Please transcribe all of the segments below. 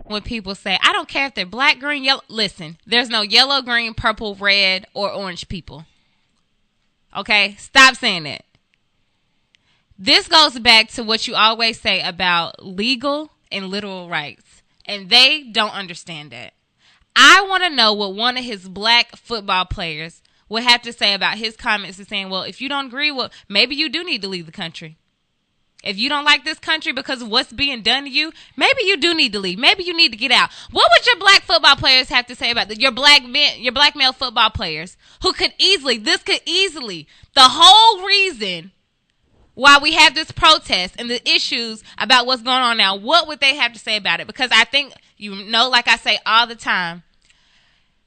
when people say, I don't care if they're black, green, yellow. Listen, there's no yellow, green, purple, red, or orange people. Okay? Stop saying that. This goes back to what you always say about legal and literal rights. And they don't understand that. I want to know what one of his black football players would have to say about his comments and saying, well, if you don't agree, well, maybe you do need to leave the country. If you don't like this country because of what's being done to you, maybe you do need to leave. Maybe you need to get out. What would your black football players have to say about your black male football players who could easily, the whole reason why we have this protest and the issues about what's going on now, what would they have to say about it? Because I think, like I say all the time,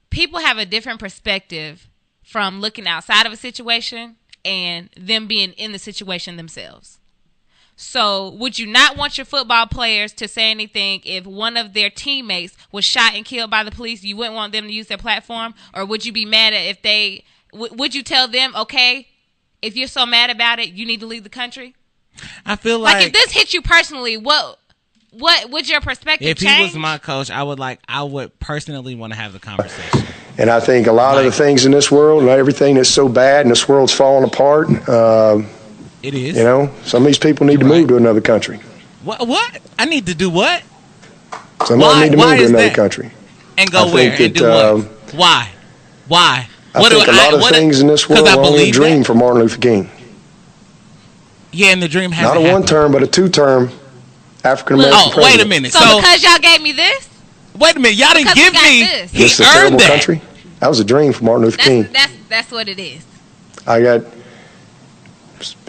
people have a different perspective from looking outside of a situation and them being in the situation themselves. So would you not want your football players to say anything if one of their teammates was shot and killed by the police? You wouldn't want them to use their platform? Or would you be mad at if they would you tell them, okay, if you're so mad about it, you need to leave the country? I feel like if this hit you personally, what would your perspective change? If he was my coach, I would personally want to have the conversation. And I think a lot of the things in this world, not everything that's so bad and this world's falling apart, it is. Some of these people need to move to another country. What? I need to do what? Some of them need to move to another country. And go where? And do what? Why? I think a lot of things in this world are only a dream for Martin Luther King. Yeah, and the dream hasn't happened. Not a one-term, but a two-term African-American president. Wait a minute. So because y'all gave me this? Wait a minute. Y'all didn't give me this. This is a terrible country. That was a dream for Martin Luther King. That's what it is. I got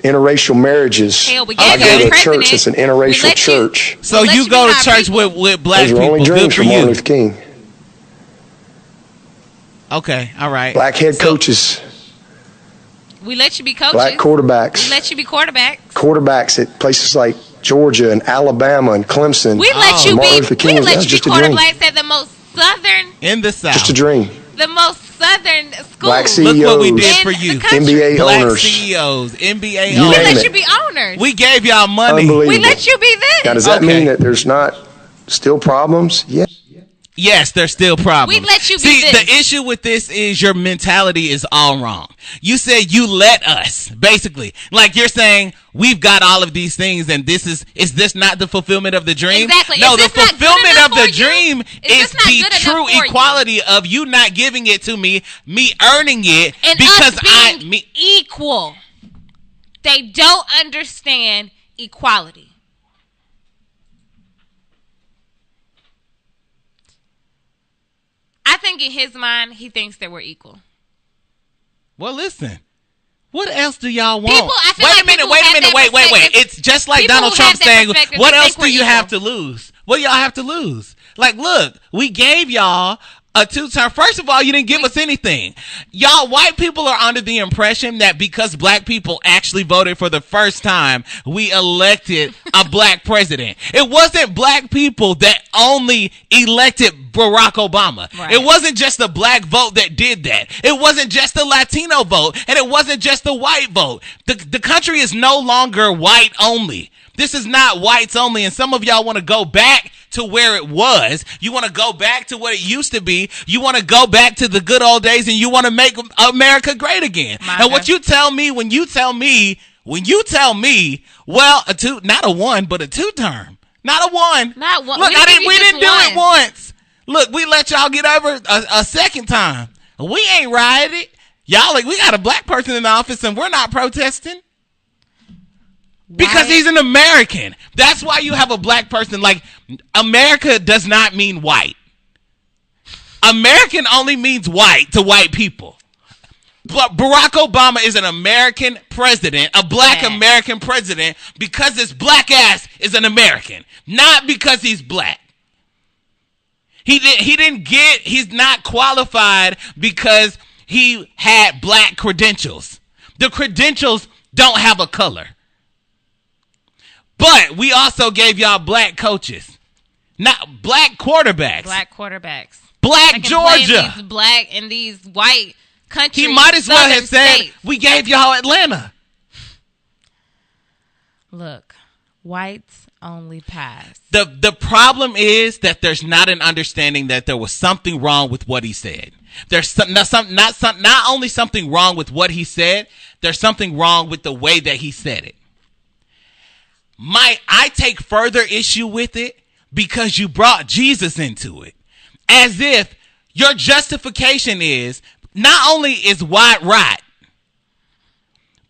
interracial marriages. Hell, I go to church. It's an interracial church. So you go to church with black people. Those are only dreams for Martin Luther King. Okay, all right. Black head coaches. We let you be coaches. Black quarterbacks. We let you be quarterbacks. Quarterbacks at places like Georgia and Alabama and Clemson. We let you be quarterbacks at the most southern. In the South. Just a dream. The most southern schools. Black CEOs. Look what we did for you. NBA Black owners. CEOs. NBA owners. We let you be owners. We gave y'all money. We let you be this. Now, does that mean that there's not still problems? Yeah. Yes, there's still problems. We let you be this. The issue with this is your mentality is all wrong. You said you let us, basically. Like you're saying, we've got all of these things and is this not the fulfillment of the dream? Exactly. No, the fulfillment of the dream is the true equality of you not giving it to me earning it, and because us being equal. They don't understand equality. I think in his mind, he thinks that we're equal. Well, listen. What else do y'all want? Wait a minute. It's just like Donald Trump saying, what else do you have to lose? What do y'all have to lose? Like, look, we gave y'all a two-term. First of all, you didn't give us anything. Y'all, white people are under the impression that because black people actually voted for the first time, we elected a black president. It wasn't black people that only elected Barack Obama. Right. It wasn't just the black vote that did that. It wasn't just the Latino vote, and it wasn't just the white vote. The country is no longer white only. This is not whites only, and some of y'all want to go back to where it was. You want to go back to what it used to be. You want to go back to the good old days, and you want to make America great again. And what you tell me when you tell me, well, not a one, but a two-term. Not a one. Not one. Look, we didn't do it once. Look, we let y'all get over a second time. We ain't rioted. Y'all, we got a black person in the office, and we're not protesting. Because he's an American. That's why you have a black person. Like, America does not mean white. American only means white to white people. But Barack Obama is an American president, a black American president, because his black ass is an American, not because he's black. He's not qualified because he had black credentials. The credentials don't have a color. But we also gave y'all black coaches, not black quarterbacks. Black Georgia. These black and these white countries. He might as well have said, we gave y'all Atlanta. Look, whites only pass. The problem is that there's not an understanding that there was something wrong with what he said. There's not only something wrong with what he said, there's something wrong with the way that he said it. I take further issue with it because you brought Jesus into it. As if your justification is not only is White right,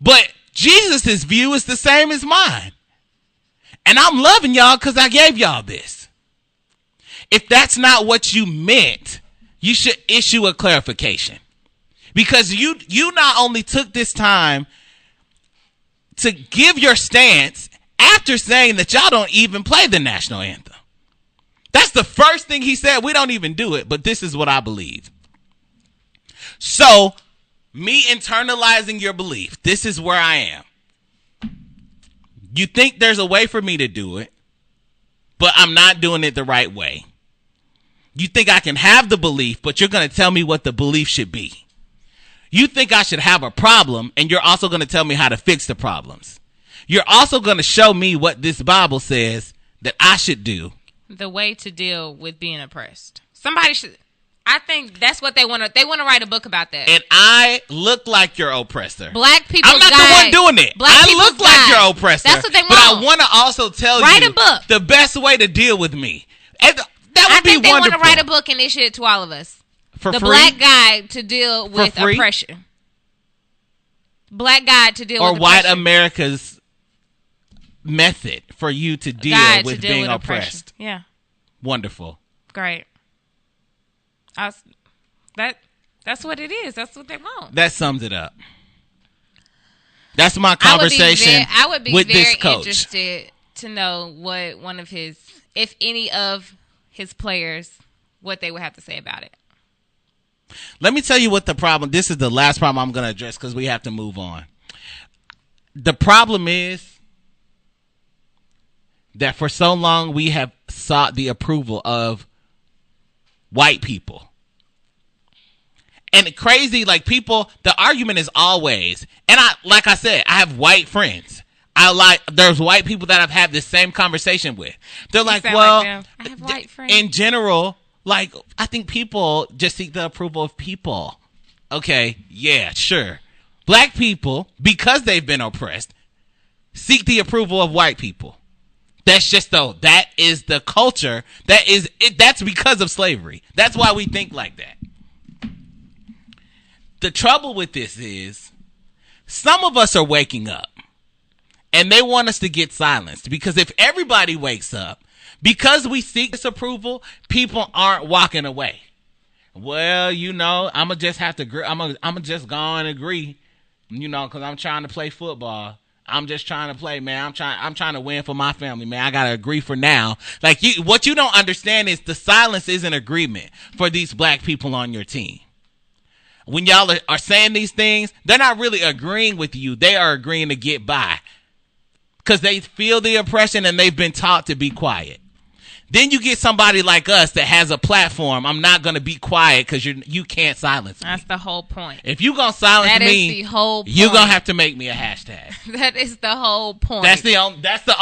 but Jesus' view is the same as mine. And I'm loving y'all because I gave y'all this. If that's not what you meant, you should issue a clarification. Because you not only took this time to give your stance after saying that y'all don't even play the national anthem. That's the first thing he said. We don't even do it, but this is what I believe. So, me internalizing your belief, this is where I am. You think there's a way for me to do it, but I'm not doing it the right way. You think I can have the belief, but you're going to tell me what the belief should be. You think I should have a problem, and you're also going to tell me how to fix the problems. You're also going to show me what this Bible says that I should do. The way to deal with being oppressed. Somebody should. I think that's what they want to. They want to write a book about that. And I look like your oppressor. Black people. I'm not the one doing it. I look like your oppressor. That's what they want. But I want to also tell write you a book. The best way to deal with me. And that would be wonderful. I think they want to write a book and issue it to all of us. For the free? Black Guide to deal with oppression. Black Guide to deal with oppression. Or white America's method for you to deal with being oppressed. Yeah. Wonderful. Great. That's what it is. That's what they want. That sums it up. That's my conversation I would be with very this coach. Interested to know what one of his, if any of his players, what they would have to say about it. Let me tell you what the problem. This is the last problem I'm going to address because we have to move on. The problem is that for so long we have sought the approval of white people. And crazy, like people, the argument is always, and like I said, I have white friends. There's white people that I've had this same conversation with. They're like, well, I have white friends. In general, like, I think people just seek the approval of people. Okay, yeah, sure. Black people, because they've been oppressed, seek the approval of white people. That's just that is the culture. That's because of slavery. That's why we think like that. The trouble with this is some of us are waking up and they want us to get silenced because if everybody wakes up, because we seek this approval, people aren't walking away. Well, I'm going to just have to agree. I'm going to just go and agree, because I'm trying to play football. I'm just trying to play, man. I'm trying to win for my family, man. I got to agree for now. Like what you don't understand is the silence is an agreement for these black people on your team. When y'all are saying these things, they're not really agreeing with you. They are agreeing to get by because they feel the oppression and they've been taught to be quiet. Then you get somebody like us that has a platform. I'm not going to be quiet because you can't silence me. That's the whole point. If you're going to silence me, you're going to have to make me a hashtag. That is the whole point. That's the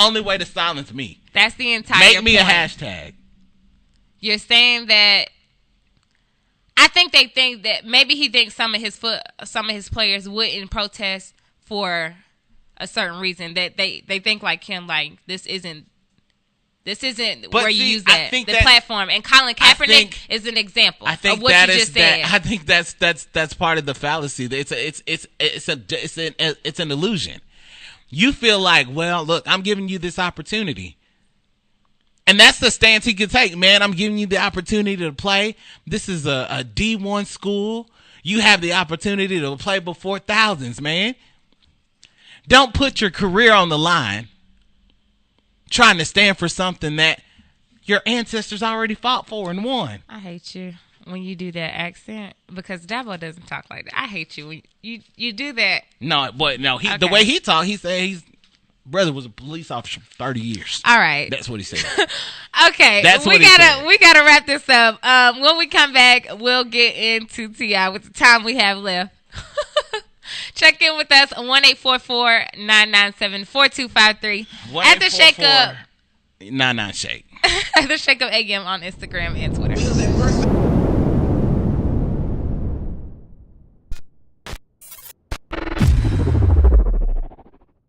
only way to silence me. That's the entire Make me point. a hashtag. You're saying that I think they think that maybe he thinks some of his players wouldn't protest for a certain reason, that they think like him, like this isn't where you use the platform. And Colin Kaepernick is an example of what you just said. I think that's part of the fallacy. It's an illusion. You feel like, well, look, I'm giving you this opportunity. And that's the stance he could take. Man, I'm giving you the opportunity to play. This is a D1 school. You have the opportunity to play before thousands, man. Don't put your career on the line trying to stand for something that your ancestors already fought for and won. I hate you when you do that accent because Dabo doesn't talk like that. I hate you when you do that. No, but no, the way he talked, he said he's brother was a police officer for 30 years. All right. That's what he said. Okay. We gotta wrap this up. When we come back, we'll get into T.I. with the time we have left. Check in with us on 1-844-997-4253 at the ShakeUp Nah, shake. The ShakeUp AM on Instagram and Twitter.